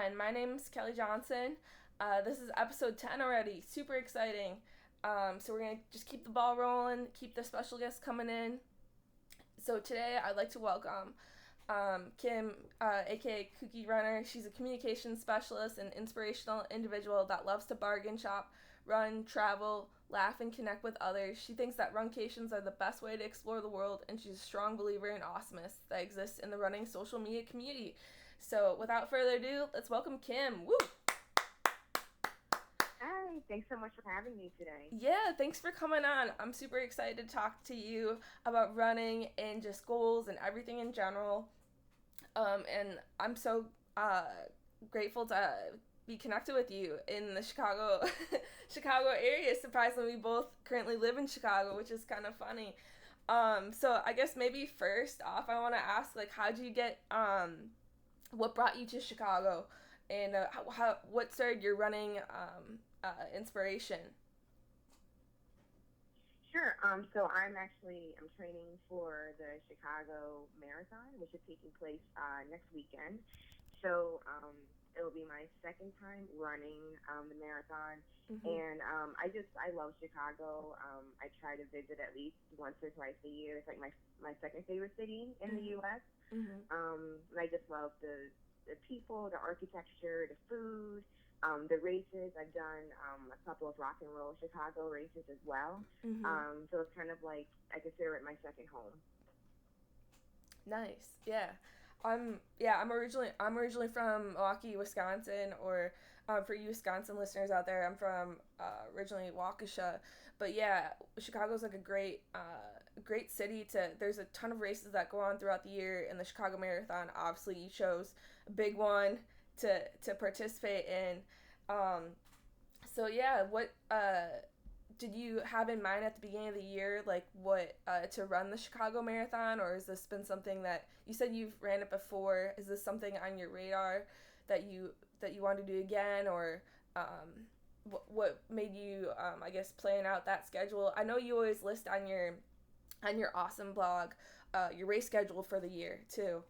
fine. My name's Kelly Johnson. This is episode 10 already. Super exciting. So we're going to just keep the ball rolling, keep the special guests coming in. So today I'd like to welcome Kim, aka KookyRunner. She's a communications specialist and inspirational individual that loves to bargain shop, run, travel, laugh, and connect with others. She thinks that runcations are the best way to explore the world, and she's a strong believer in awesomeness that exists in the running social media community. So without further ado, let's welcome Kim. Woo! Hi, thanks so much for having me today. Yeah, thanks for coming on. I'm super excited to talk to you about running and just goals and everything in general. And I'm so grateful to be connected with you in the Chicago Chicago area. Surprisingly, we both currently live in Chicago, which is kind of funny. So I guess maybe first off, I want to ask, like, how'd you get what brought you to Chicago, and what started your running inspiration? Sure. So I'm training for the Chicago Marathon, which is taking place next weekend. So it'll be my second time running the marathon, Mm-hmm. and I love Chicago. I try to visit at least once or twice a year. It's like my second favorite city in the U.S. Mm-hmm. And I just love the people, the architecture, the food, the races. I've done a couple of rock and roll Chicago races as well. Mm-hmm. So it's kind of like I consider it my second home. Nice. Yeah. I'm originally from Milwaukee, Wisconsin, or for you Wisconsin listeners out there, I'm from originally Waukesha. But yeah, Chicago's like a great city to. There's a ton of races that go on throughout the year, and the Chicago Marathon obviously you chose a big one to participate in. Um, so yeah, what did you have in mind at the beginning of the year, like what to run the Chicago Marathon, or has this been something that you said you've ran it before? Is this something on your radar that you want to do again, or what made you I guess plan out that schedule? I know you always list on your awesome blog your race schedule for the year too.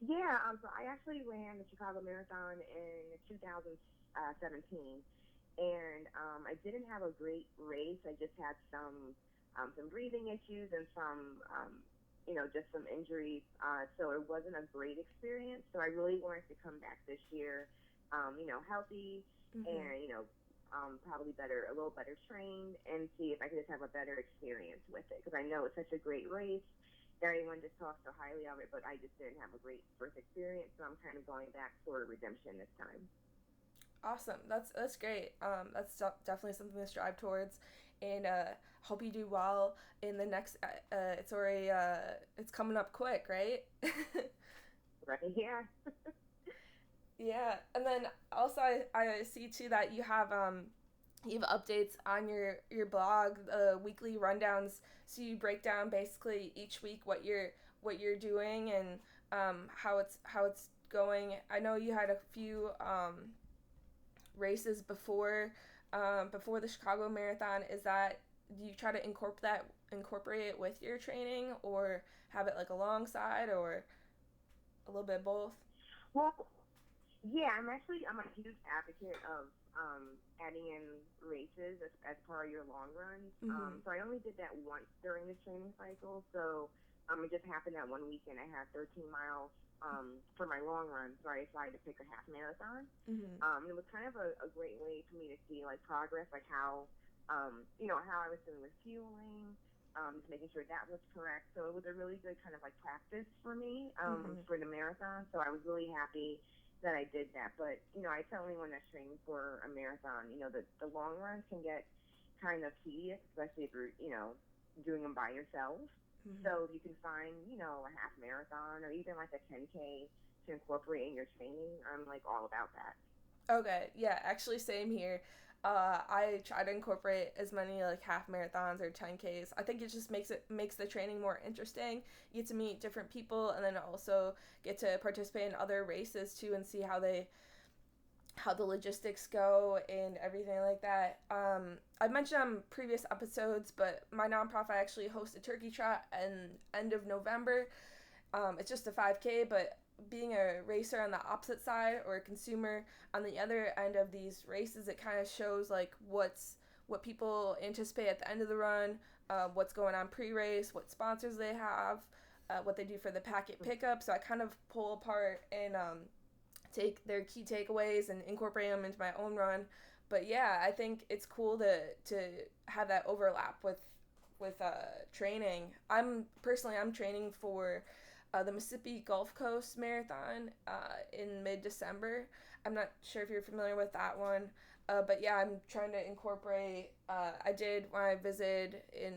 Yeah, so I actually ran the Chicago Marathon in 2017, and I didn't have a great race. I just had some breathing issues and just some injuries. So it wasn't a great experience. So I really wanted to come back this year, healthy Mm-hmm. and probably a little better trained, and see if I could just have a better experience with it because I know it's such a great race. Everyone just talks so highly of it, but I just didn't have a great first experience, so I'm kind of going back for redemption this time. Awesome. That's great. That's definitely something to strive towards, and hope you do well in the next. It's already it's coming up quick, right? Right? Yeah. Yeah, and then also I see too that you have updates on your blog, weekly rundowns. So you break down basically each week what you're doing and how it's going. I know you had a few races before the Chicago Marathon. Is that do you try to incorporate it with your training, or have it like alongside, or a little bit of both? Well, yeah, I'm a huge advocate of adding in races as part of your long runs. Mhm. So I only did that once during the training cycle. So it just happened that one weekend I had 13 miles for my long run, so I decided to pick a half marathon. Mhm. It was kind of a great way for me to see like progress, like how I was doing with fueling, just making sure that was correct. So it was a really good kind of like practice for me Mhm. for the marathon. So I was really happy that I did that. But I tell anyone that's training for a marathon, the long runs can get kind of tedious, especially if you're doing them by yourself. Mhm. So if you can find a half marathon or even like a 10K to incorporate in your training, I'm like all about that. Okay, yeah, actually, same here. I try to incorporate as many like half marathons or 10Ks. I think it just makes the training more interesting. You get to meet different people, and then also get to participate in other races too, and see how the logistics go and everything like that. I've mentioned on previous episodes, but my nonprofit actually hosts a turkey trot and end of November. It's just a 5K, but being a racer on the opposite side or a consumer on the other end of these races, it kind of shows like what people anticipate at the end of the run, what's going on pre-race, what sponsors they have, what they do for the packet pickup. So I kind of pull apart and take their key takeaways and incorporate them into my own run. But yeah, I think it's cool to have that overlap with training. I'm training for the Mississippi Gulf Coast Marathon in mid-December. I'm not sure if you're familiar with that one, but yeah, I'm trying to incorporate. I did when I visited in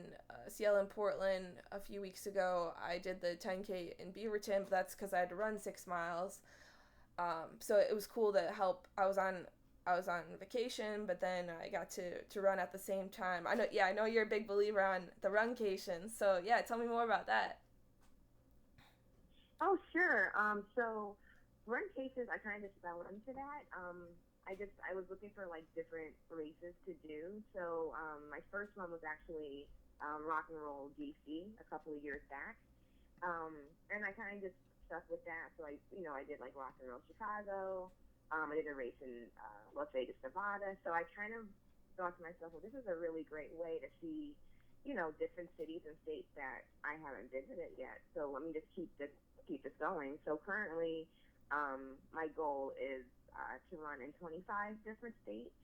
Seattle and Portland a few weeks ago. I did the 10K in Beaverton, but that's because I had to run 6 miles. So it was cool to help. I was on vacation, but then I got to run at the same time. I know you're a big believer on the runcation. So yeah, tell me more about that. Oh, sure. So run cases, I kind of just fell into that. I was looking for like different races to do. So my first one was actually Rock and Roll DC a couple of years back, and I kind of just stuck with that. So I did like Rock and Roll Chicago. I did a race in Las Vegas, Nevada. So I kind of thought to myself, well, this is a really great way to see, different cities and states that I haven't visited yet. So let me just keep this going. So currently, my goal is to run in 25 different states.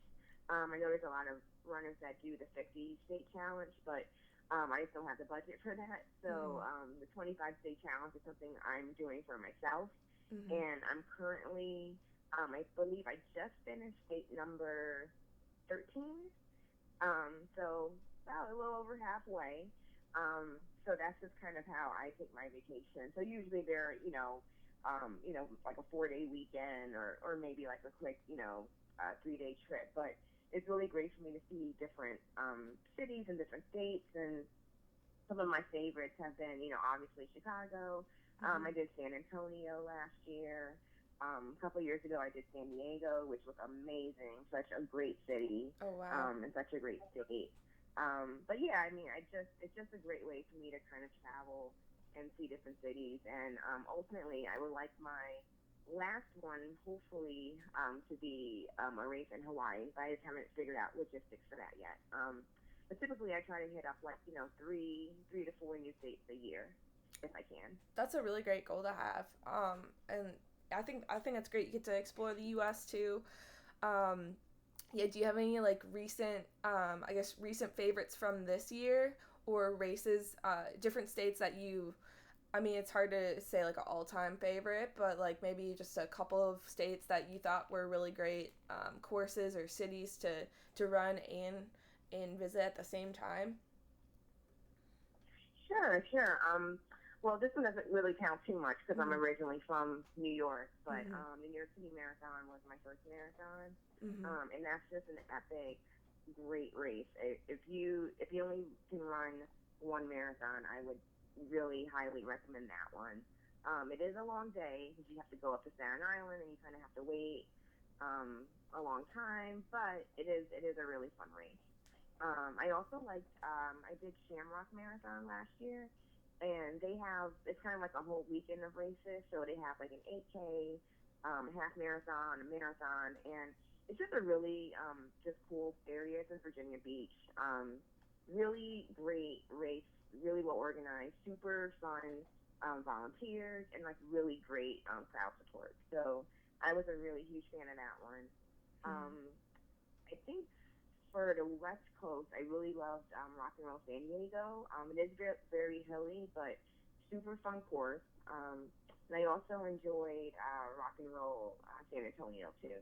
I know there's a lot of runners that do the 50 state challenge, but I just don't have the budget for that. So the 25 state challenge is something I'm doing for myself. Mm-hmm. And I'm currently, I believe I just finished state number 13. So about a little over halfway. So that's just kind of how I take my vacation. So usually they're, like a 4-day weekend or maybe like a quick, 3-day trip. But it's really great for me to see different cities and different states. And some of my favorites have been, obviously Chicago. I did San Antonio last year. A couple years ago, I did San Diego, which was amazing. Such a great city. Oh, wow. And such a great state. But yeah, I mean, it's just a great way for me to kind of travel and see different cities. And ultimately, I would like my last one, hopefully, to be a race in Hawaii. But I just haven't figured out logistics for that yet. But typically, I try to hit up like 3 to 4 new states a year if I can. That's a really great goal to have. And I think it's great. You get to explore the U.S. too. Yeah, do you have any like recent favorites from this year or races, different states that it's hard to say like an all-time favorite, but like maybe just a couple of states that you thought were really great courses or cities to run and visit at the same time? Sure. Well, this one doesn't really count too much because I'm originally from New York, but the New York City Marathon was my first marathon, and that's just an epic, great race. If you only can run one marathon, I would really highly recommend that one. It is a long day because you have to go up to Staten Island and you kind of have to wait a long time, but it is a really fun race. I also liked I did Shamrock Marathon last year. And it's kind of like a whole weekend of races. So they have like an 8K, half marathon, a marathon. And it's just a really just cool area. It's in Virginia Beach. Really great race, really well organized, super fun volunteers, and like really great crowd support. So I was a really huge fan of that one. I think for the West Coast, I really loved Rock and Roll San Diego. It is very hilly, but super fun course. And I also enjoyed Rock and Roll San Antonio too.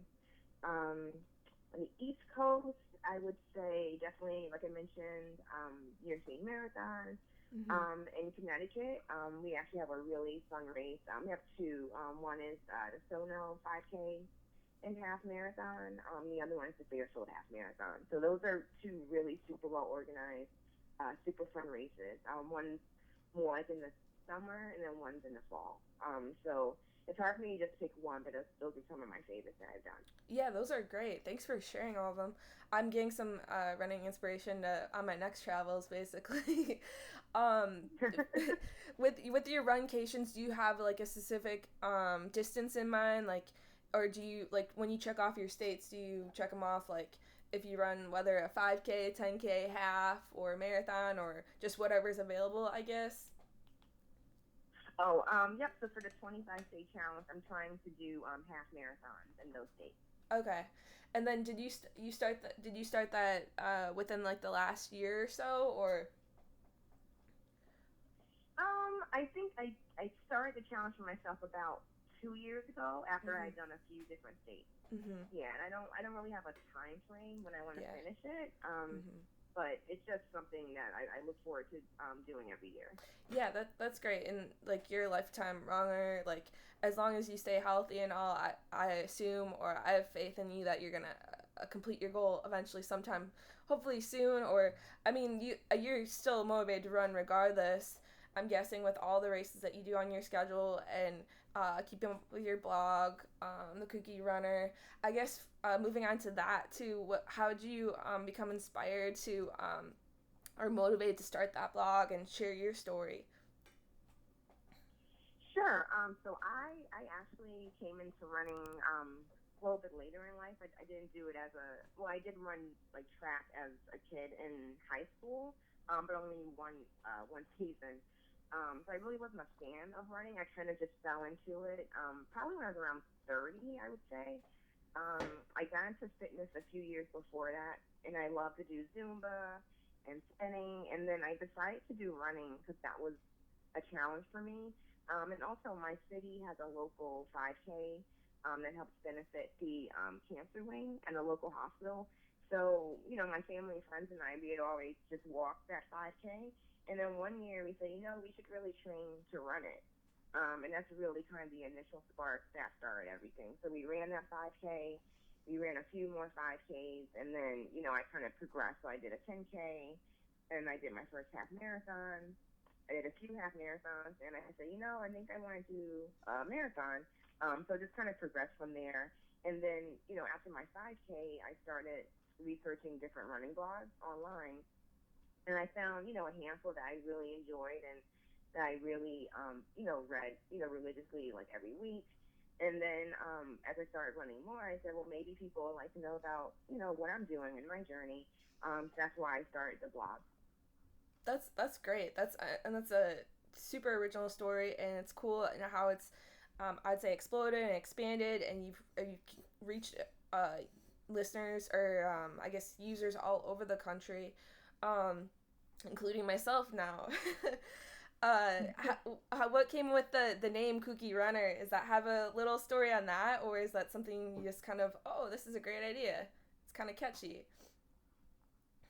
On the East Coast, I would say definitely, like I mentioned, New York City Marathon. In Connecticut, we actually have a really fun race. We have two. One is the Sono 5K and half marathon. The other one is the Fairfield half marathon. So those are two really super well organized, super fun races. One's more like in the summer, and then one's in the fall. So it's hard for me to just pick one, but those are some of my favorites that I've done. Yeah, those are great. Thanks for sharing all of them. I'm getting some running inspiration on my next travels, basically. um, with your runcations, do you have like a specific distance in mind, like, or do you like when you check off your states? Do you check them off like if you run whether a 5K, 10K, half, or marathon, or just whatever's available? I guess. Oh, yep. So for the 25-day challenge, I'm trying to do half marathons in those states. Okay. And then did you start that within like the last year or so, or I think I started the challenge for myself about 2 years ago after mhm. I'd done a few different states. Mhm. Yeah, and I don't really have a time frame when I want to Yeah. finish it. Mhm. But it's just something that I look forward to doing every year. Yeah, that's great. And like you're a lifetime runner, like as long as you stay healthy and all, I assume or I have faith in you that you're gonna complete your goal eventually sometime, hopefully soon. Or I mean, you're still motivated to run regardless. I'm guessing with all the races that you do on your schedule and keeping up with your blog, the KookyRunner. I guess moving on to that too. How did you become inspired to or motivated to start that blog and share your story? Sure. So I actually came into running a little bit later in life. I didn't do it as a well. I did run like track as a kid in high school, but only one season. So I really wasn't a fan of running. I kind of just fell into it. Probably when I was around 30, I would say. I got into fitness a few years before that, and I love to do Zumba and spinning. And then I decided to do running because that was a challenge for me. And also, my city has a local 5K that helps benefit the cancer wing and the local hospital. So, my family, friends, and I, we had always just walked that 5K. And then one year we said, we should really train to run it. And that's really kind of the initial spark that started everything. So we ran that 5K. We ran a few more 5Ks. And then, I kind of progressed. So I did a 10K and I did my first half marathon. I did a few half marathons, and I said, I think I want to do a marathon. So just kind of progressed from there. And then, after my 5K, I started researching different running blogs online. And I found, a handful that I really enjoyed and that I really, read, religiously like every week. And then as I started running more, I said, well, maybe people would like to know about, what I'm doing in my journey. So that's why I started the blog. That's great. That's a super original story, and it's cool and how it's I'd say exploded and expanded, and you've reached listeners or I guess users all over the country, um, including myself now. What came with the name KookyRunner? Is that have a little story on that, or is that something you just kind of this is a great idea? It's kind of catchy.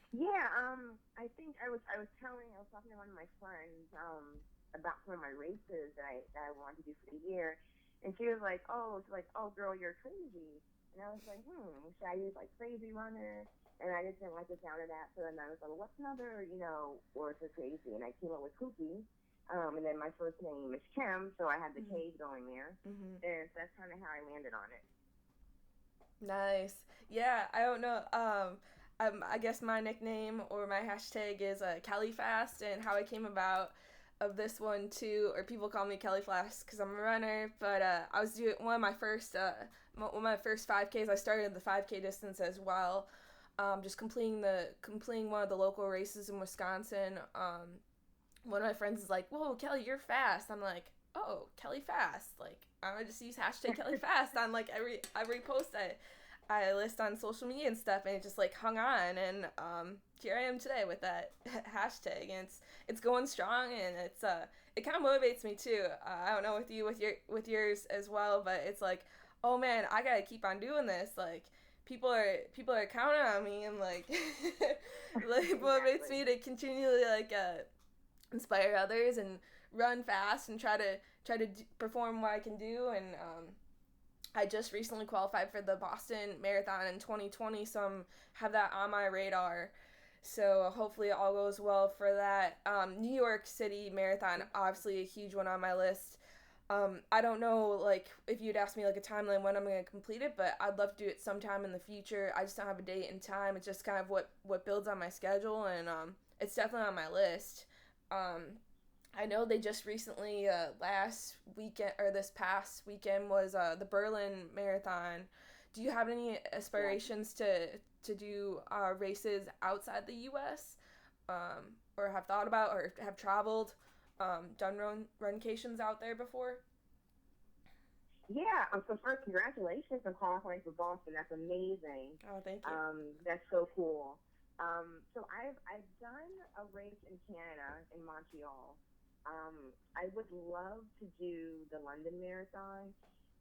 Yeah, I think I was talking to one of my friends about some of my races that I wanted to do for the year, and she was like, oh girl, you're crazy, and I was like, should I use like crazy runner? And I just didn't like the sound of that, so then I was like, well, what's another word for crazy? And I came up with kooky, and then my first name is Kim, so I had the Mm-hmm. K going there, Mm-hmm. and so that's kind of how I landed on it. Nice. Yeah, I don't know. I guess my nickname or my hashtag is CaliFast, and how it came about of this one too, or people call me Kelly Flask because I'm a runner. But I was doing one of my first 5Ks. I started the 5K distance as well. Just completing one of the local races in Wisconsin. One of my friends is like, "Whoa, Kelly, you're fast." I'm like, "Oh, Kelly Fast." Like I just use hashtag Kelly Fast on like every post I list on social media and stuff, and it just like hung on, and here I am today with that hashtag, and it's going strong, and it kind of motivates me too. I don't know with you with yours as well, but it's like, oh man, I gotta keep on doing this. Like people are counting on me, and like like motivates Exactly. me to continually like inspire others and run fast and try to perform what I can do. And I just recently qualified for the Boston Marathon in 2020, so have that on my radar. So hopefully it all goes well for that. New York City Marathon, obviously a huge one on my list. I don't know, like, if you'd ask me, like, a timeline when I'm going to complete it, but I'd love to do it sometime in the future. I just don't have a date and time. It's just kind of what builds on my schedule, and it's definitely on my list. Um, I know they just recently, last weekend, or this past weekend, was the Berlin Marathon. Do you have any Yeah. aspirations to do races outside the U.S., or have thought about, or have traveled, done runcations out there before? Yeah. So first, congratulations on qualifying for Boston. That's amazing. Oh, thank you. That's so cool. So I've done a race in Canada in Montreal. I would love to do the London Marathon.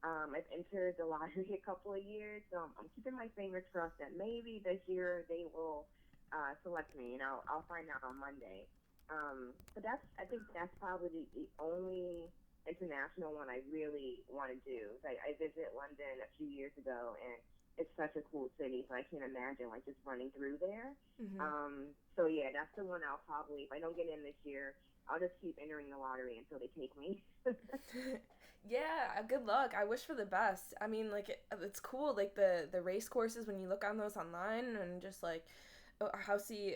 I've entered the lottery a couple of years, so I'm keeping my fingers crossed that maybe this year they will select me, and I'll find out on Monday. But I think that's probably the only international one I really want to do. I visited London a few years ago, and it's such a cool city, so I can't imagine like just running through there. Hmm. So yeah, that's the one I'll probably, if I don't get in this year, I'll just keep entering the lottery until they take me. Yeah, good luck. I wish for the best. I mean, like it's cool, like the race courses when you look on those online and just like how see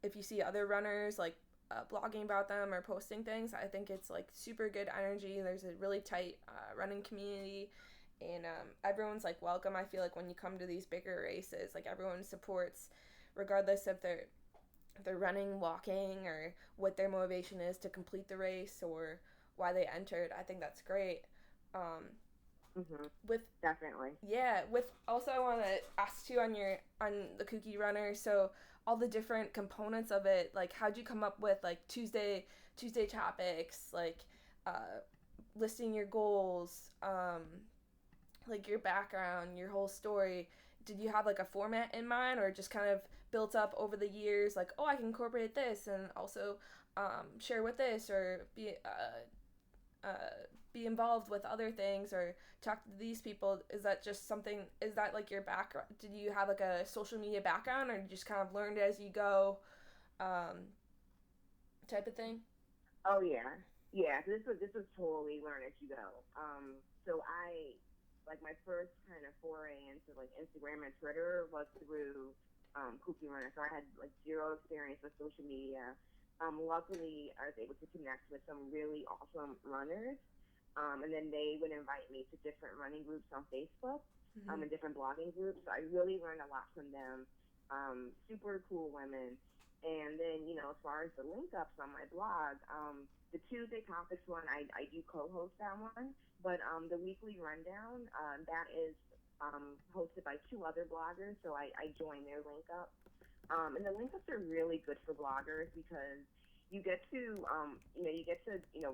if you see other runners like blogging about them or posting things. I think it's like super good energy. There's a really tight running community, and everyone's like welcome. I feel like when you come to these bigger races, like everyone supports, regardless if they're running, walking, or what their motivation is to complete the race or why they entered. I think that's great. Um, Mhm. with Definitely. yeah, with also I want to ask you on the KookyRunner. So all the different components of it, like how'd you come up with like Tuesday topics, like uh, listing your goals, like your background, your whole story. Did you have like a format in mind, or just kind of built up over the years? Like, oh, I can incorporate this, and also share with this, or be involved with other things, or talk to these people. Is that just something? Is that like your background? Did you have like a social media background, or you just kind of learned as you go, um, type of thing? Oh yeah, yeah. This was totally learn as you go. So I like my first kind of foray into like Instagram and Twitter was through KookyRunner. So I had like zero experience with social media. Luckily, I was able to connect with some really awesome runners, and then they would invite me to different running groups on Facebook, Mm-hmm. and different blogging groups. So I really learned a lot from them. Super cool women. And then, as far as the link ups on my blog, the Tuesday topics one, I do co-host that one, but the weekly rundown, that is hosted by two other bloggers, so I join their link up. And the link ups are really good for bloggers because you get to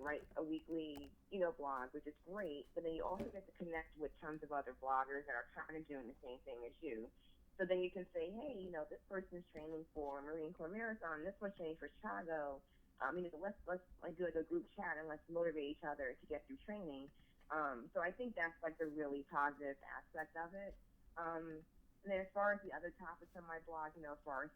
write a weekly, blog, which is great, but then you also get to connect with tons of other bloggers that are kind of doing the same thing as you. So then you can say, hey, this person's training for Marine Corps Marathon, this one's training for Chicago. Let's like do like a group chat and let's motivate each other to get through training. So I think that's like the really positive aspect of it. And then as far as the other topics on my blog, as far as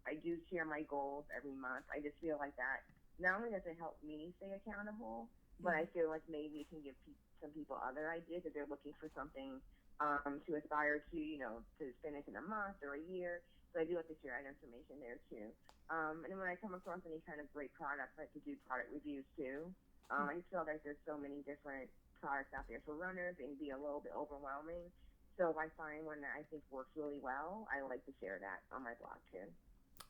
I do share my goals every month. I just feel like that not only does it help me stay accountable, but I feel like maybe it can give some people other ideas if they're looking for something to aspire to, to finish in a month or a year. So I do like to share that information there too. And then when I come across any kind of great products, I like to do product reviews too. I just feel like there's so many different products out there for runners and be a little bit overwhelming. So if I find one that I think works really well, I like to share that on my blog too.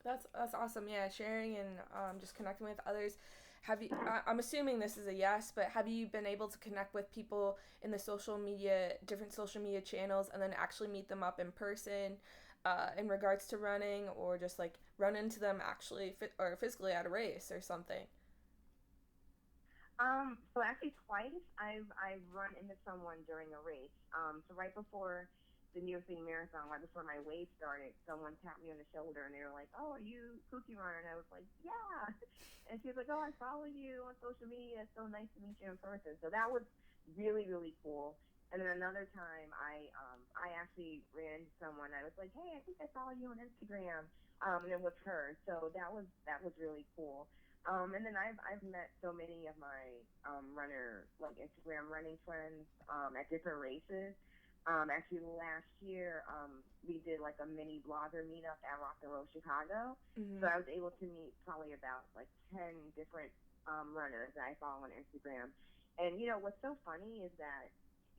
That's awesome. Yeah, sharing and just connecting with others. Have you? I'm assuming this is a yes, but have you been able to connect with people in the social media, different social media channels, and then actually meet them up in person, in regards to running, or just like run into them actually or physically at a race or something? So actually twice I've run into someone during a race. So right before the New York City Marathon, right before my wave started, someone tapped me on the shoulder and they were like, "Oh, are you KookyRunner?" And I was like, "Yeah." And she was like, "Oh, I follow you on social media. It's so nice to meet you in person." So that was really really cool. And then another time, I actually ran into someone. I was like, "Hey, I think I follow you on Instagram." And it was her. So that was really cool. And then I've met so many of my runner like Instagram running friends at different races. Actually, last year we did like a mini blogger meetup at Rock and Roll Chicago. So Mhm. I was able to meet probably about like 10 different runners that I follow on Instagram. And what's so funny is that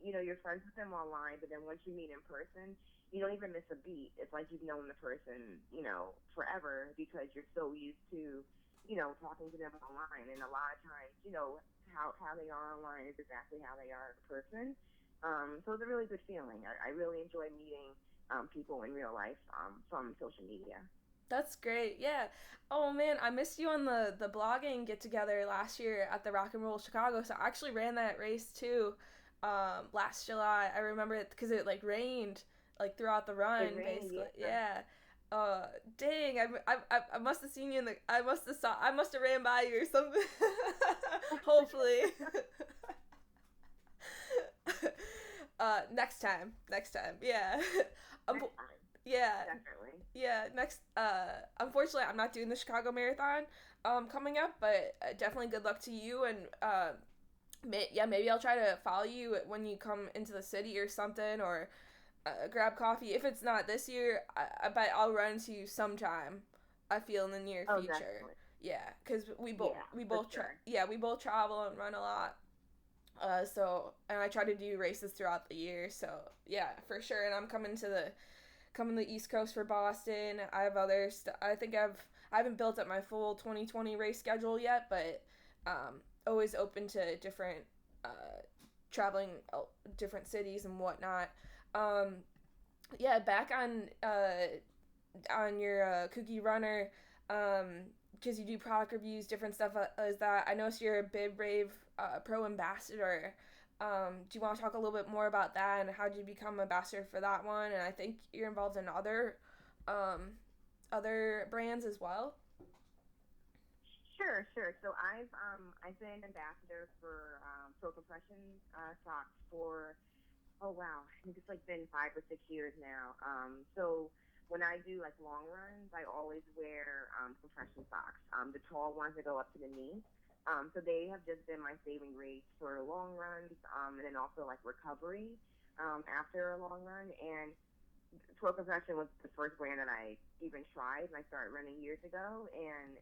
you're friends with them online, but then once you meet in person, you don't even miss a beat. It's like you've known the person forever because you're so used to talking to them online. And a lot of times, how they are online is exactly how they are in person. So it's a really good feeling. I really enjoy meeting people in real life from social media. That's great. Yeah. Oh man, I missed you on the blogging get together last year at the Rock and Roll Chicago. So I actually ran that race too, last July. I remember it because it like rained like throughout the It run, rained, basically. yeah. Yeah. Dang, I must have seen you in the. I must have ran by you or something. Hopefully. Next time. Yeah. Um, Next time, yeah. definitely. Yeah, next unfortunately I'm not doing the Chicago Marathon coming up, but definitely good luck to you and yeah, maybe I'll try to follow you when you come into the city or something or grab coffee. If it's not this year, I bet I'll run into you sometime. I feel in the near Oh, future. definitely. Yeah, cuz Yeah, for sure. we both travel and run a lot. So and I try to do races throughout the year. So, yeah, for sure. And I'm coming to the East Coast for Boston. I have I think I haven't built up my full 2020 race schedule yet, but always open to different traveling different cities and whatnot. Um, yeah, back on your KookyRunner, because you do product reviews, different stuff. Is that I noticed you're a Bib Brave Pro ambassador. Do you want to talk a little bit more about that and how did you become ambassador for that one? And I think you're involved in um, other brands as well. Sure, sure. So I've been ambassador for Pro Compression socks for, oh wow, I think it's like been 5 or 6 years now. So when I do like long runs, I always wear compression socks, the tall ones that go up to the knee. So they have just been my saving grace for long runs, and then also like recovery after a long run. And Pro Compression was the first brand that I even tried, and I started running years ago. And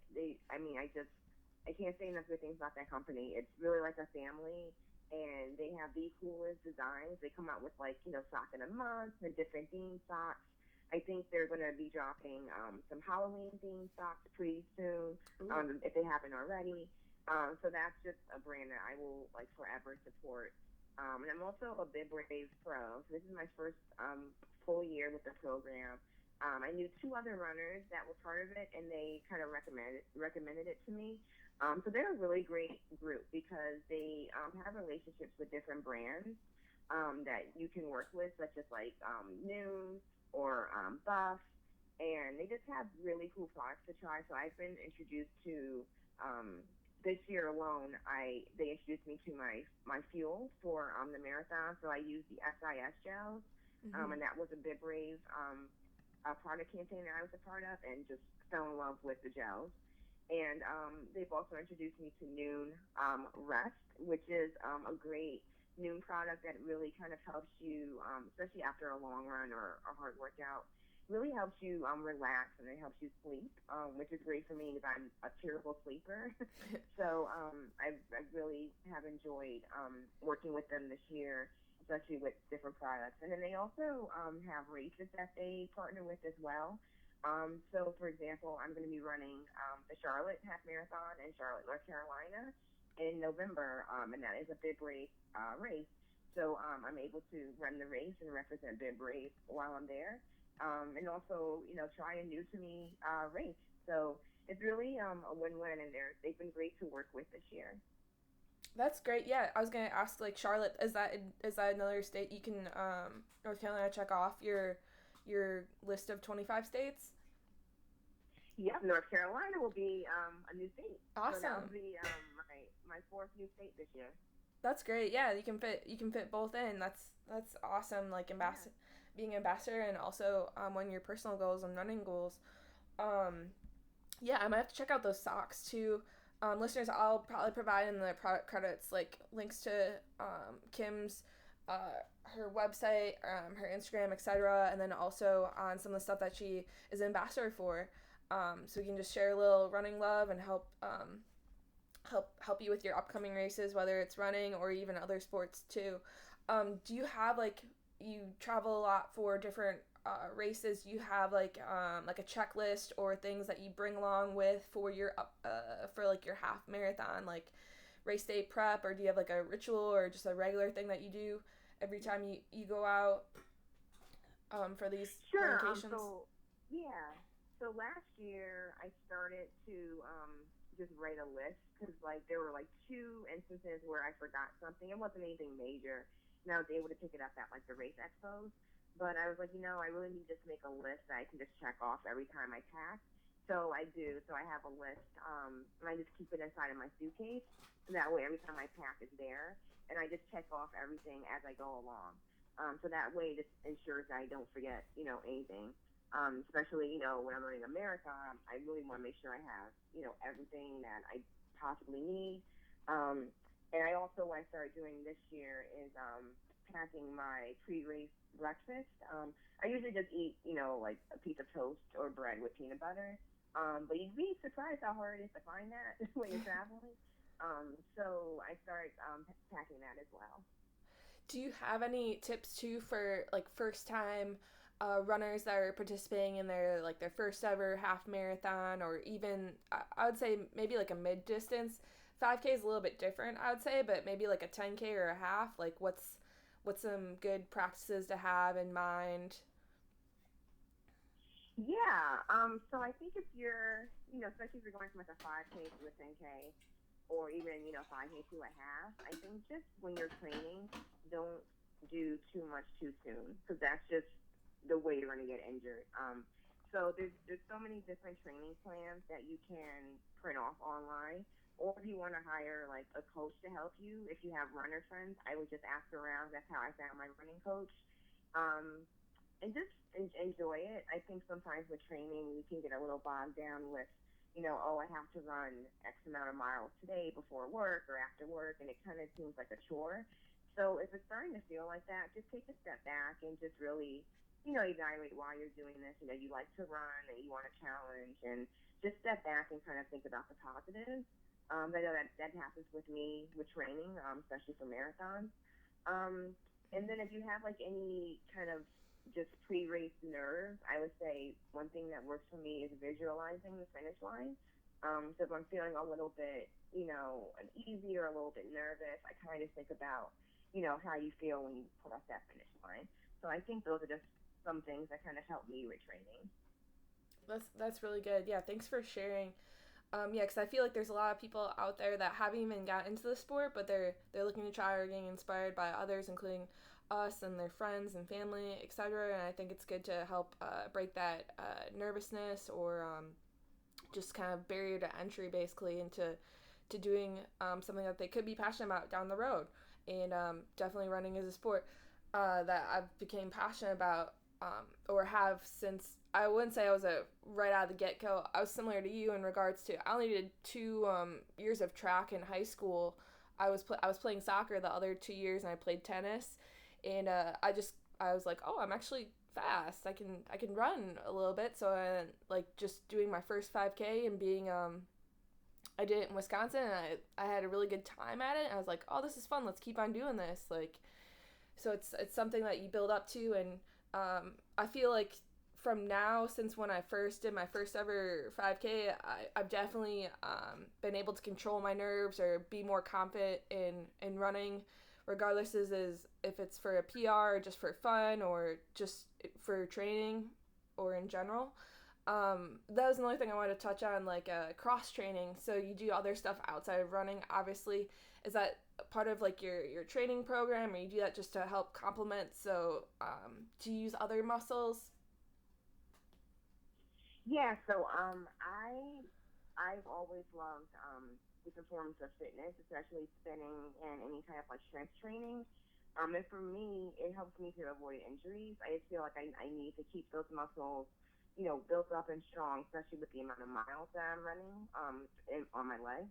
I can't say enough good things about that company. It's really like a family, and they have the coolest designs. They come out with like sock of the month and different theme socks. I think they're going to be dropping some Halloween themed socks pretty soon, Ooh. if they haven't already. So that's just a brand that I will like forever support. And I'm also a Bib Brave Pro. So this is my first full year with the program. I knew two other runners that were part of it, and they kind of recommended it to me. So they're a really great group because they have relationships with different brands that you can work with, such as like Noon or Buff, and they just have really cool products to try. So I've been introduced to this year alone. They introduced me to my fuel for the marathon. So I use the SIS gels, Mm-hmm. and that was a Bib Brave product campaign that I was a part of, and just fell in love with the gels. And they've also introduced me to Noon Rest, which is a great Noon product that really kind of helps you, especially after a long run or a hard workout, really helps you relax and it helps you sleep, which is great for me because I'm a terrible sleeper. So I really have enjoyed working with them this year, especially with different products. And then they also have races that they partner with as well. So, for example, I'm going to be running the Charlotte Half Marathon in Charlotte, North Carolina in November, and that is a Bib Brave race. So I'm able to run the race and represent Bib Brave while I'm there, and also, try a new to me race. So it's really a win-win, and they've been great to work with this year. That's great. Yeah, I was gonna ask like Charlotte. Is that another state you can North Carolina check off your list of 25 states? Yep, North Carolina will be a new state. So that Awesome. will be my fourth new state this year. That's great. Yeah, you can fit both in. That's awesome. Like Yeah. being ambassador and also one of your personal goals and running goals. Um, yeah, I might have to check out those socks too. Listeners, I'll probably provide in the product credits like links to Kim's her website, her Instagram, etc., and then also on some of the stuff that she is an ambassador for. So we can just share a little running love and help you with your upcoming races, whether it's running or even other sports too. Do you have like you travel a lot for different races? Do you have like a checklist or things that you bring along with for your for like your half marathon, like race day prep, or do you have like a ritual or just a regular thing that you do every time you go out for these Sure. run occasions? Yeah. So last year I started to just write a list because like there were like two instances where I forgot something. It wasn't anything major, and I was able to pick it up at like the race expos. But I was like, I really need to just make a list that I can just check off every time I pack. So I do. So I have a list, and I just keep it inside of my suitcase. And that way, every time I pack, it's there, and I just check off everything as I go along. So that way, this ensures that I don't forget, anything. Especially, when I'm running a marathon, I really want to make sure I have, everything that I possibly need. Um, and I also, what I started doing this year is packing my pre-race breakfast. I usually just eat, like a piece of toast or bread with peanut butter. But you'd be surprised how hard it is to find that when you're traveling. So I started packing that as well. Do you have any tips too for like first time runners that are participating in their first ever half marathon, or even I would say maybe like a mid distance 5K is a little bit different, I would say, but maybe like a 10K or a half, like what's some good practices to have in mind? Yeah. So I think if you're, especially if you're going from like a 5K to a 10K, or even 5K to a half, I think just when you're training, don't do too much too soon because that's just the way you're going to get injured. So there's so many different training plans that you can print off online, or if you want to hire like a coach to help you, if you have runner friends, I would just ask around. That's how I found my running coach. Um, and just enjoy it. I think sometimes with training, you can get a little bogged down with, oh, I have to run X amount of miles today before work or after work, and it kind of seems like a chore. So if it's starting to feel like that, just take a step back and just really, evaluate why you're doing this. You like to run and you want a challenge, and just step back and kind of think about the positives. I know that happens with me with training, especially for marathons. Um, and then if you have like any kind of just pre-race nerves, I would say one thing that works for me is visualizing the finish line. So if I'm feeling a little bit, uneasy or a little bit nervous, I kind of think about, how you feel when you cross that finish line. So I think those are just some things that kind of help me with training. That's really good. Yeah, thanks for sharing. Yeah, because I feel like there's a lot of people out there that haven't even gotten into the sport, but they're looking to try or getting inspired by others, including us and their friends and family, etc. And I think it's good to help break that nervousness or just kind of barrier to entry, basically, into to doing something that they could be passionate about down the road. And definitely running is a sport that I've became passionate about or have since I wouldn't say I was a right out of the get go. I was similar to you in regards to I only did 2 years of track in high school. I was playing soccer the other 2 years, and I played tennis, and I was like, oh, I'm actually fast. I can run a little bit. So I like just doing my first 5K and being I did it in Wisconsin, and I had a really good time at it. I was like, oh, this is fun. Let's keep on doing this. Like, so it's something that you build up to, and I feel like from now, since when I first did my first ever 5K, I've definitely been able to control my nerves or be more confident in running, regardless is if it's for a PR or just for fun or just for training or in general. That was another thing I wanted to touch on, like cross training. So you do other stuff outside of running, obviously. Is that part of like your training program, or you do that just to help complement? So do you use other muscles? Yeah, so I've always loved different forms of fitness, especially spinning and any kind of like strength training. And for me, it helps me to avoid injuries. I just feel like I need to keep those muscles, built up and strong, especially with the amount of miles that I'm running on my legs.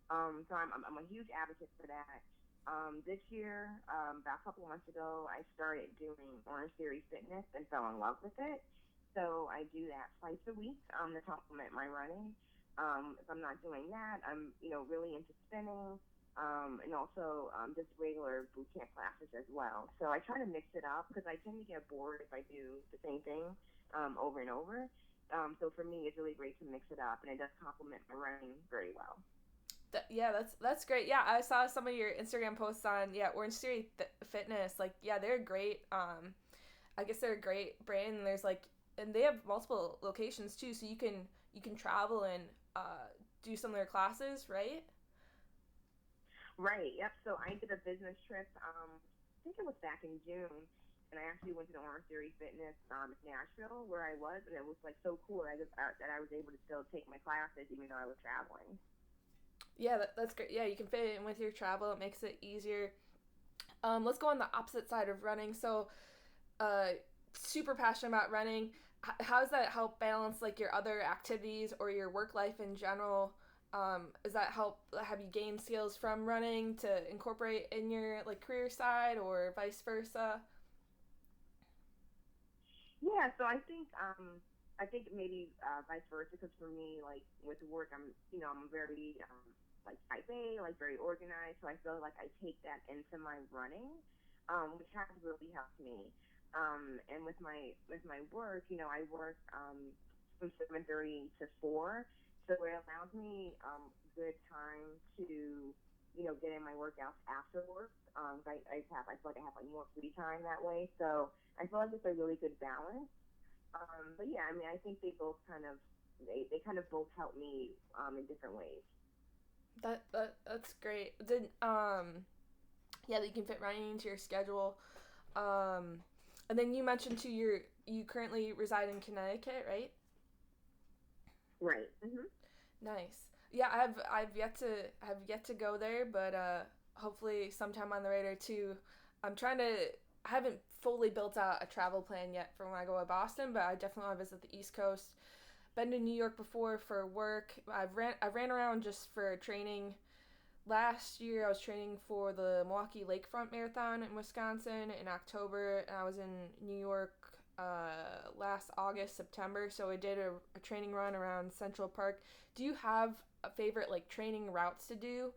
So I'm a huge advocate for that. This year, about a couple of months ago, I started doing Orange Theory Fitness and fell in love with it. So I do that twice a week to complement my running. If I'm not doing that, I'm really into spinning, and also just regular boot camp classes as well. So I try to mix it up because I tend to get bored if I do the same thing over and over. So for me, it's really great to mix it up, and it does complement my running very well. Yeah, that's great. Yeah, I saw some of your Instagram posts on Orange Theory Fitness. Like, yeah, they're great. I guess they're a great brand. And there's like, and they have multiple locations too, so you can travel and do some of their classes, right? Right. Yep. So I did a business trip. I think it was back in June, and I actually went to the Orange Theory Fitness in Nashville, where I was, and it was like so cool. That I was able to still take my classes even though I was traveling. Yeah, that's great. Yeah, you can fit it in with your travel. It makes it easier. Let's go on the opposite side of running. So, uh, super passionate about running. How does that help balance like your other activities or your work life in general? Does that help? Have you gained skills from running to incorporate in your like career side or vice versa? Yeah. So I think maybe vice versa, because for me, like with work, I'm very like type A, like very organized. So I feel like I take that into my running, which has really helped me. And with my work, I work from 7:30 to 4, so it allows me good time to get in my workouts after work. I feel like I have like more free time that way. So I feel like it's a really good balance. But yeah, I mean, I think they kind of both help me in different ways. That's great. Did yeah, that you can fit running into your schedule. Um, and then you mentioned too you currently reside in Connecticut, right? Right. Hmm. Nice. Yeah, I've yet to go there, but hopefully sometime on the radar too. I'm trying to. I haven't fully built out a travel plan yet for when I go to Boston, but I definitely want to visit the East Coast. Been to New York before for work. I ran around just for training. Last year I was training for the Milwaukee Lakefront Marathon in Wisconsin in October, and I was in New York last August, September. So I did a training run around Central Park. Do you have a favorite like training routes to do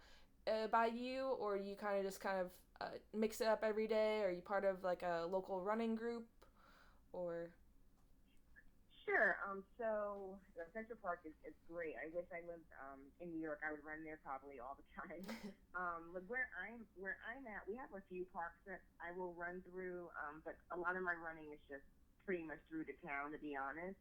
by you, or you kind of mix it up every day? Are you part of like a local running group, or? Sure. So Central Park is great. I wish I lived in New York. I would run there probably all the time. But where I'm at, we have a few parks that I will run through. But a lot of my running is just pretty much through the town, to be honest.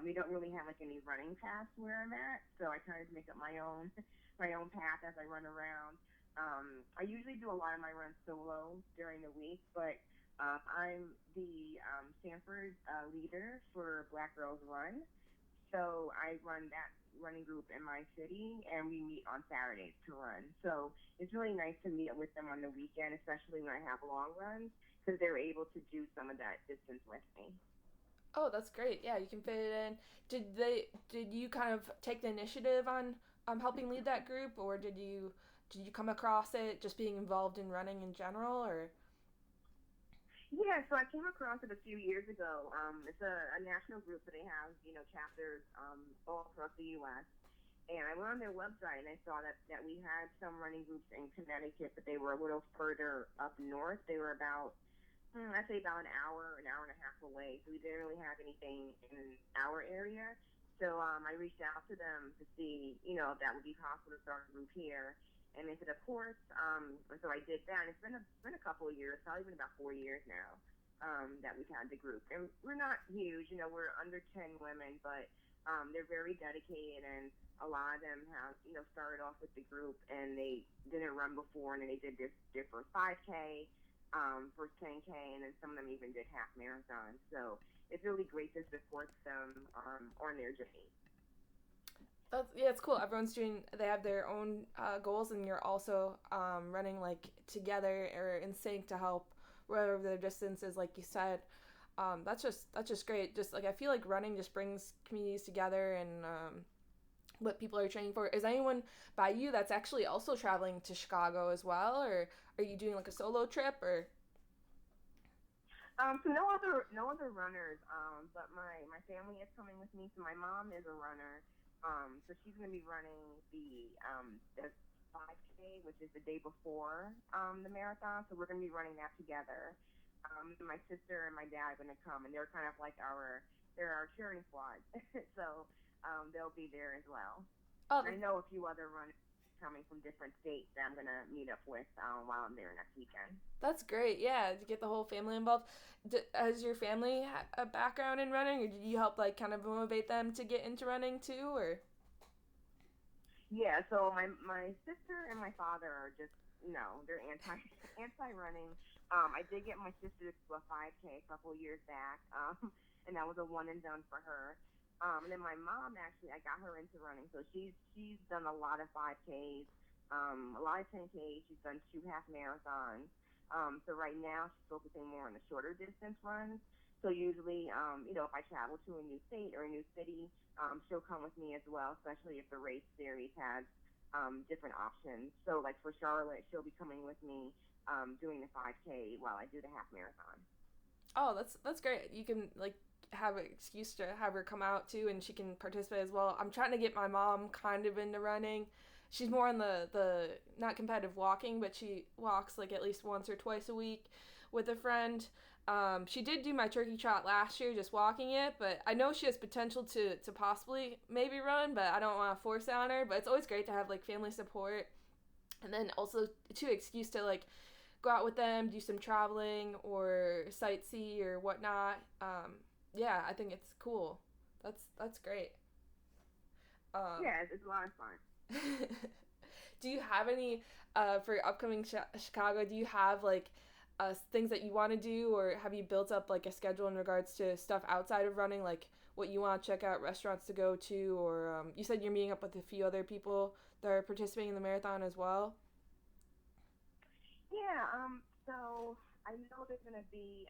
We don't really have like any running paths where I'm at, so I kind of make up my own my own path as I run around. I usually do a lot of my runs solo during the week, but I'm the Stanford leader for Black Girls Run. So I run that running group in my city, and we meet on Saturdays to run. So it's really nice to meet with them on the weekend, especially when I have long runs, because they're able to do some of that distance with me. Oh, that's great. Yeah, you can fit it in. Did you kind of take the initiative on helping lead that group, or did you come across it just being involved in running in general, or? Yeah, so I came across it a few years ago. It's a national group that they have, chapters all across the U.S. And I went on their website and I saw that we had some running groups in Connecticut, but they were a little further up north. They were about, I'd say about an hour and a half away. So we didn't really have anything in our area. So I reached out to them to see, if that would be possible to start a group here. And they said, of course. And so I did that. And it's been a couple of years, probably been about 4 years now, that we've had the group. And we're not huge, we're under 10 women, but they're very dedicated, and a lot of them have, started off with the group and they didn't run before, and then they did their first 5K, first 10K, and then some of them even did half marathons. So it's really great to support them on their journey. Yeah, it's cool. Everyone's doing. They have their own goals, and you're also running like together or in sync to help whatever the distance is, like you said. That's just great. Just like I feel like running just brings communities together, and what people are training for. Is anyone by you that's actually also traveling to Chicago as well, or are you doing like a solo trip or? So no other runners. But my family is coming with me. So my mom is a runner. So she's gonna be running the 5K, which is the day before the marathon. So we're gonna be running that together. My sister and my dad are gonna come, and they're kind of like they're our cheering squad. So they'll be there as well. Oh, I know a few other runners coming from different states that I'm gonna meet up with while I'm there next weekend. that's great. Yeah, to get the whole family involved. Has your family a background in running, or did you help like kind of motivate them to get into running too, or? Yeah, so my sister and my father are just no, they're anti running. I did get my sister to do a 5K a couple years back, and that was a one and done for her. And then my mom actually, I got her into running, so she's done a lot of 5Ks, a lot of 10Ks. She's done two half marathons. So right now she's focusing more on the shorter distance runs. So usually, if I travel to a new state or a new city, she'll come with me as well, especially if the race series has different options. So like for Charlotte, she'll be coming with me doing the 5K while I do the half marathon. Oh, that's great. You can like have an excuse to have her come out too, and she can participate as well. I'm trying to get my mom kind of into running. She's more on the not competitive walking, but she walks like at least once or twice a week with a friend. She did do my turkey trot last year, just walking it, but I know she has potential to possibly maybe run, but I don't want to force it on her. But it's always great to have like family support, and then also to excuse to like go out with them, do some traveling or sightsee or whatnot. Yeah, I think it's cool. That's great. Um, Yeah, it's a lot of fun. do you have any for upcoming Chicago? Do you have like things that you want to do, or have you built up like a schedule in regards to stuff outside of running, like what you want to check out, restaurants to go to, or you said you're meeting up with a few other people that are participating in the marathon as well? Yeah, so I know there's gonna be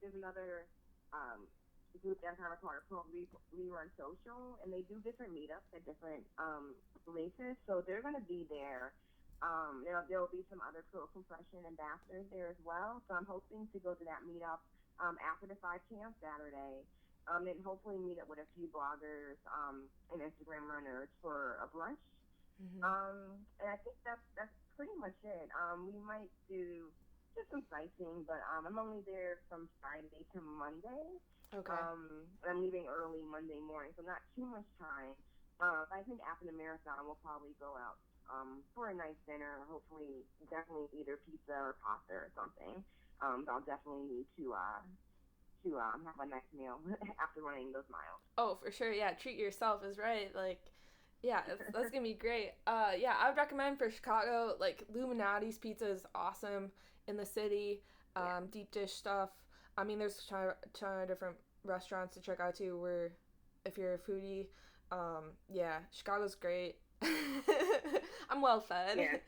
there's another group that's kind of called Rerun Social, and they do different meetups at different places. So they're gonna be there. There'll be some other pro compression ambassadors there as well. So I'm hoping to go to that meetup after the 5K on Saturday. And hopefully meet up with a few bloggers and Instagram runners for a brunch. Mm-hmm. And I think that's pretty much it. We might do just some sightseeing, but I'm only there from Friday to Monday. Okay. I'm leaving early Monday morning, so not too much time. I think after the marathon, we'll probably go out for a nice dinner. Hopefully, definitely either pizza or pasta or something. I'll definitely need to have a nice meal after running those miles. Oh, for sure. Yeah, treat yourself is right. Like, yeah, that's gonna be great. Yeah, I would recommend for Chicago, like Luminati's pizza is awesome in the city. Yeah. Deep dish stuff. I mean, there's a ton of different restaurants to check out too. Where, if you're a foodie, yeah, Chicago's great. I'm well fed. Yeah,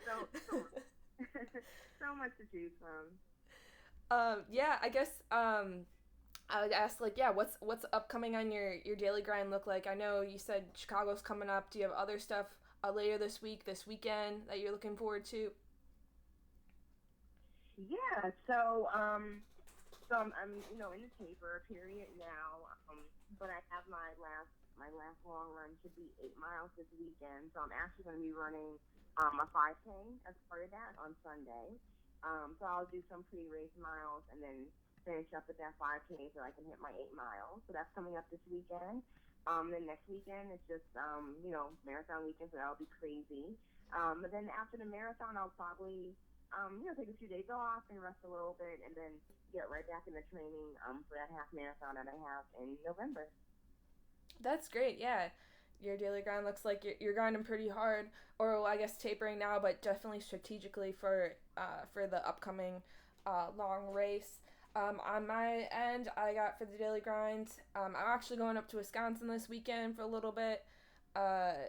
so much to choose from. Yeah, I guess I would ask like, yeah, what's upcoming on your daily grind look like? I know you said Chicago's coming up. Do you have other stuff later this week, this weekend that you're looking forward to? Yeah, so I'm in the taper period now, but I have my last long run should be 8 miles this weekend. So I'm actually going to be running a 5K as part of that on Sunday. So I'll do some pre-race miles and then finish up with that 5K so I can hit my 8 miles. So that's coming up this weekend. Then next weekend it's just marathon weekend, so that'll be crazy. But then after the marathon, I'll probably take a few days off and rest a little bit, and then get right back into training for that half marathon that I have in November. That's great. Yeah, your daily grind looks like you're grinding pretty hard, or well, I guess tapering now, but definitely strategically for the upcoming long race. On my end, I got for the daily grind. I'm actually going up to Wisconsin this weekend for a little bit.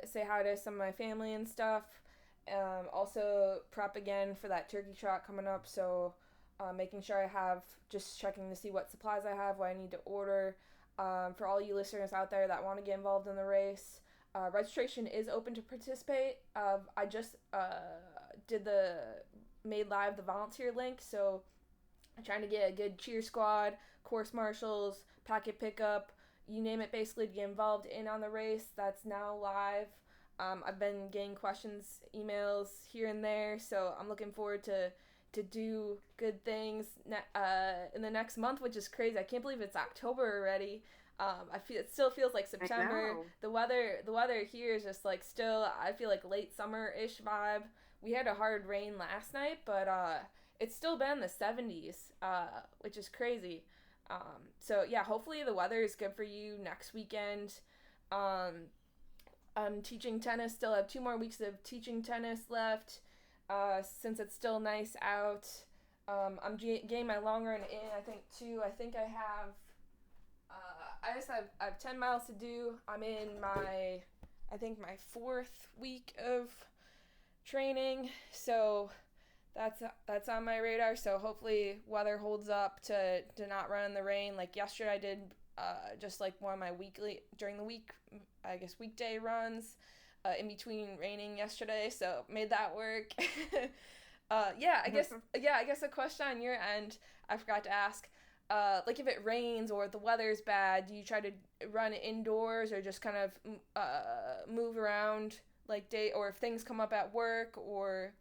Say hi to some of my family and stuff. Also prep again for that turkey trot coming up. So making sure I have, just checking to see what supplies I have, what I need to order. For all you listeners out there that want to get involved in the race, Registration is open to participate. I just made live the volunteer link, so I'm trying to get a good cheer squad, course marshals, packet pickup, you name it, basically to get involved in on the race. That's now live. I've been getting questions, emails here and there, so I'm looking forward to do good things in the next month, which is crazy. I can't believe it's October already. I feel it still feels like September. The weather here is just like still. I feel like late summer-ish vibe. We had a hard rain last night, but it's still been the 70s, which is crazy. So yeah, hopefully the weather is good for you next weekend. I'm teaching tennis. Still have 2 more weeks of teaching tennis left. Since it's still nice out. I'm getting my long run in. I think I have. I have 10 miles to do. I'm in my 4th week of training, so that's on my radar. So hopefully weather holds up to not run in the rain. Like yesterday, I did just like one of my during the week, I guess weekday runs. In between raining yesterday, so made that work. I guess a question on your end I forgot to ask. Like if it rains or the weather's bad, do you try to run indoors or just kind of move around like or if things come up at work or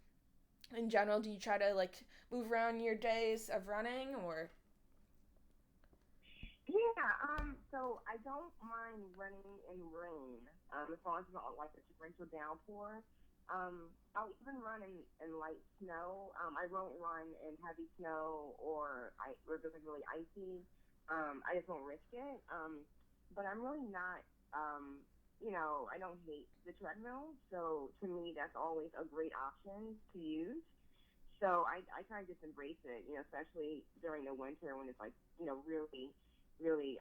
in general, do you try to like move around your days of running or? Yeah, so I don't mind running in rain, as long as it's not like a torrential downpour. I'll even run in light snow. I won't run in heavy snow or where it's really icy. I just won't risk it. But I'm really not, I don't hate the treadmill. So to me, that's always a great option to use. So I try to just embrace it, especially during the winter when it's like, really, really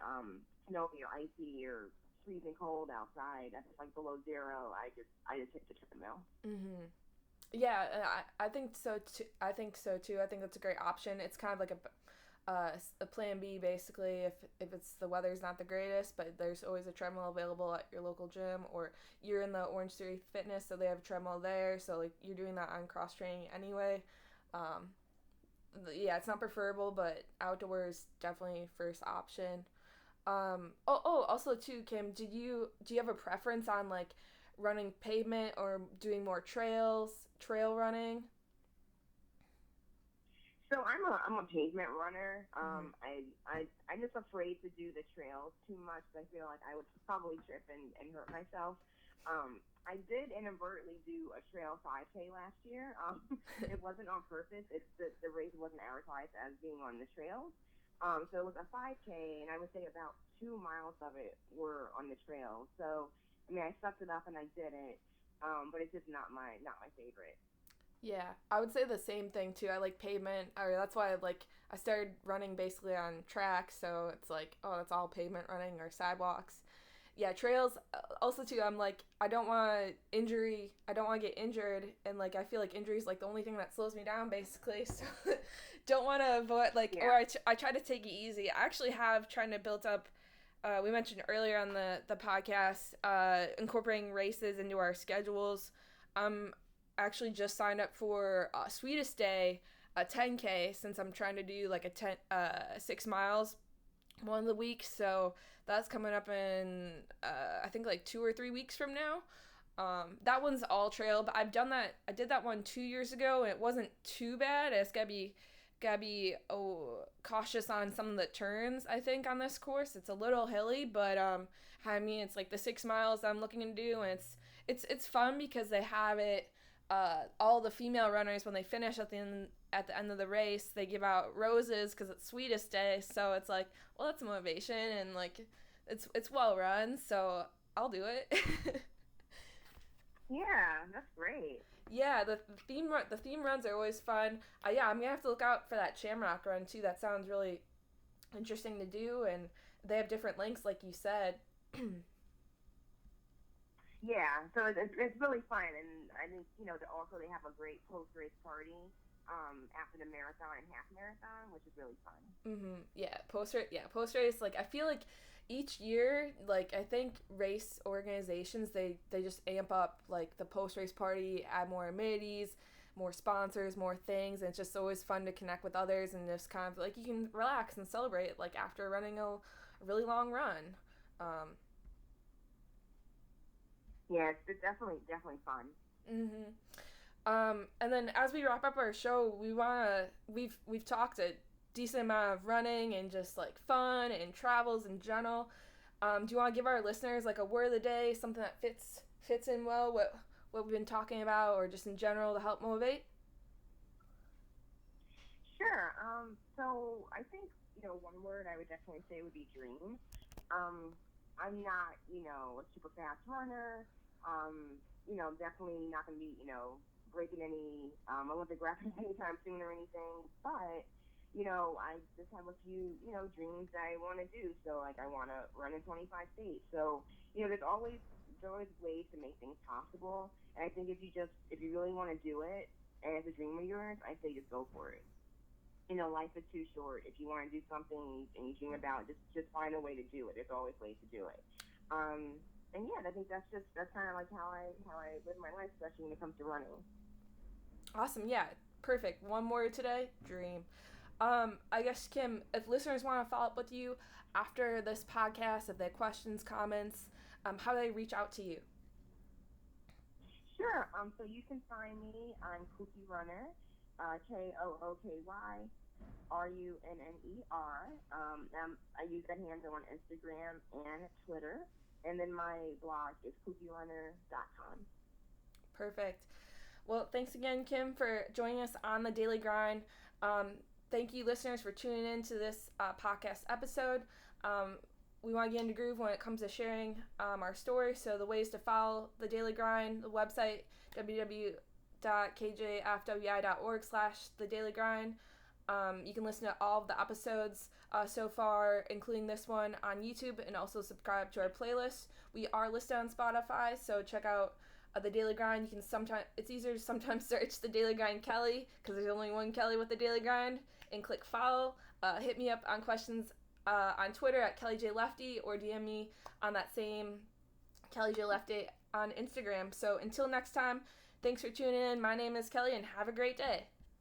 snowy or icy or freezing cold outside. If it's like below zero, I just hit the treadmill. Mhm. Yeah, I think so too. I think that's a great option. It's kind of like a plan B basically if it's the weather's not the greatest, but there's always a treadmill available at your local gym or you're in the Orange Theory Fitness, so they have a treadmill there. So like you're doing that on cross training anyway. Yeah, it's not preferable, but outdoors definitely first option. Also too, Kim, do you have a preference on like running pavement or doing more trail running? So I'm a pavement runner. Mm-hmm. I'm just afraid to do the trails too much. I feel like I would probably trip and hurt myself. I did inadvertently do a trail 5K last year. It wasn't on purpose. It's the race wasn't advertised as being on the trails. So it was a 5K, and I would say about 2 miles of it were on the trail. So I mean, I sucked it up and I did it, but it's just not my favorite. Yeah, I would say the same thing too. I like pavement, or that's why I started running basically on track. So it's like, oh, that's all pavement running or sidewalks. Yeah, trails. Also too, I'm like, I don't want injury. I don't want to get injured, and like I feel like injury is like the only thing that slows me down basically. So don't want to avoid Yeah. or I try to take it easy. I actually have trying to build up. We mentioned earlier on the podcast incorporating races into our schedules. I'm actually just signed up for Sweetest Day, a 10K, since I'm trying to do like 6 miles one of the weeks. So that's coming up in I think like 2 or 3 weeks from now. That one's all trail, but I've done that. I did that one 2 years ago, and it wasn't too bad. It's gotta be cautious on some of the turns. I think on this course, it's a little hilly, but I mean, it's like the 6 miles I'm looking to do, and it's fun because they have it. All the female runners, when they finish at the end of the race, they give out roses because it's Sweetest Day. So it's like, well, that's motivation, and like it's well run, so I'll do it. Yeah, that's great. Yeah, the theme runs are always fun. Yeah, I'm gonna have to look out for that Shamrock run too. That sounds really interesting to do, and they have different links, like you said. Yeah, so it's really fun, and I think also they have a great post race party after the marathon and half marathon, which is really fun. Yeah, post race. Like I feel like each year, like, I think race organizations, they just amp up, like, the post-race party, add more amenities, more sponsors, more things, and it's just always fun to connect with others and just kind of, like, you can relax and celebrate, like, after running a really long run. Um, Yeah, it's definitely fun. hmm and then as we wrap up our show, we've talked a decent amount of running and just like fun and travels in general. Do you want to give our listeners like a word of the day, something that fits in well what we've been talking about, or just in general to help motivate? Sure. So I think, one word I would definitely say would be dream. I'm not, a super fast runner. Definitely not going to be, breaking any Olympic records anytime soon or anything. But, I just have a few, dreams that I want to do. So, like, I want to run in 25 states. So, there's always ways to make things possible. And I think if you really want to do it, and it's a dream of yours, I say just go for it. Life is too short. If you want to do something and you dream about it, just find a way to do it. There's always ways to do it. And yeah, I think that's kind of like how I live my life, especially when it comes to running. Awesome, yeah, perfect. One word today, dream. I guess Kim, if listeners want to follow up with you after this podcast, if they have questions, comments, how do they reach out to you? Sure. So you can find me on KookyRunner, KookyRunner. I use that handle on Instagram and Twitter. And then my blog is KookyRunner.com. Perfect. Well, thanks again, Kim, for joining us on the Daily Grind. Thank you, listeners, for tuning in to this podcast episode. We want to get into groove when it comes to sharing our story. So the ways to follow the Daily Grind, the website, www.kjfwi.org/the Daily Grind. You can listen to all of the episodes so far, including this one, on YouTube, and also subscribe to our playlist. We are listed on Spotify, so check out the Daily Grind. You can it's easier to sometimes search the Daily Grind Kelly, because there's only one Kelly with the Daily Grind, and click follow. Hit me up on questions on Twitter at KellyJLefty, or DM me on that same KellyJLefty on Instagram. So until next time, thanks for tuning in. My name is Kelly, and have a great day.